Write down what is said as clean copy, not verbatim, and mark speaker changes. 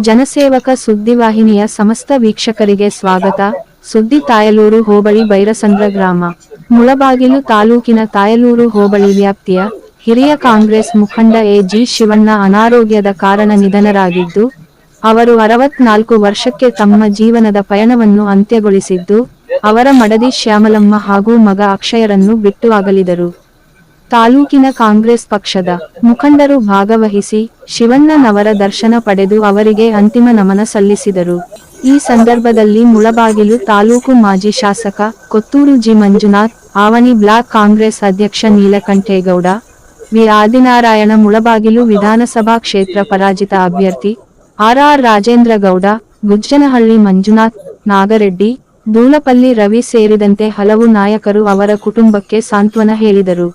Speaker 1: ಜನಸೇವಕ ಸುದ್ದಿವಾಹಿನಿಯ ಸಮಸ್ತ ವೀಕ್ಷಕರಿಗೆ ಸ್ವಾಗತ. ಸುದ್ದಿ ತಾಯಲೂರು ಹೋಬಳಿ ಬೈರಸಂದ್ರ ಗ್ರಾಮ, ಮುಳಬಾಗಿಲು ತಾಲೂಕಿನ ತಾಯಲೂರು ಹೋಬಳಿ ವ್ಯಾಪ್ತಿಯ ಹಿರಿಯ ಕಾಂಗ್ರೆಸ್ ಮುಖಂಡ ಎ.ಜಿ. ಶಿವಣ್ಣ ಅನಾರೋಗ್ಯದ ಕಾರಣ ನಿಧನರಾಗಿದ್ದು, ಅವರು 64 ವರ್ಷಕ್ಕೆ ತಮ್ಮ ಜೀವನದ ಪಯಣವನ್ನು ಅಂತ್ಯಗೊಳಿಸಿದ್ದು, ಅವರ ಮಡದಿ ಶ್ಯಾಮಲಮ್ಮ ಹಾಗೂ ಮಗ ಅಕ್ಷಯರನ್ನು ಬಿಟ್ಟು ಅಗಲಿದರು. ತಾಲೂಕಿನ ಕಾಂಗ್ರೆಸ್ ಪಕ್ಷದ ಮುಖಂಡರು ಭಾಗವಹಿಸಿ ಶಿವಣ್ಣನವರ ದರ್ಶನ ಪಡೆದು ಅವರಿಗೆ ಅಂತಿಮ ನಮನ ಸಲ್ಲಿಸಿದರು. ಈ ಸಂದರ್ಭದಲ್ಲಿ ಮುಳಬಾಗಿಲು ತಾಲೂಕು ಮಾಜಿ ಶಾಸಕ ಕೊತ್ತೂರು ಜಿ. ಮಂಜುನಾಥ್, ಆವನಿ ಬ್ಲಾಕ್ ಕಾಂಗ್ರೆಸ್ ಅಧ್ಯಕ್ಷ ನೀಲಕಂಠೇಗೌಡ, ವಿ. ಆದಿನಾರಾಯಣ, ಮುಳಬಾಗಿಲು ವಿಧಾನಸಭಾ ಕ್ಷೇತ್ರ ಪರಾಜಿತ ಅಭ್ಯರ್ಥಿ ಆರ್. ರಾಜೇಂದ್ರಗೌಡ, ಗುಜ್ಜನಹಳ್ಳಿ ಮಂಜುನಾಥ್, ನಾಗರೆಡ್ಡಿ, ದೂಲಪಲ್ಲಿ ರವಿ ಸೇರಿದಂತೆ ಹಲವು ನಾಯಕರು ಅವರ ಕುಟುಂಬಕ್ಕೆ ಸಾಂತ್ವನ ಹೇಳಿದರು.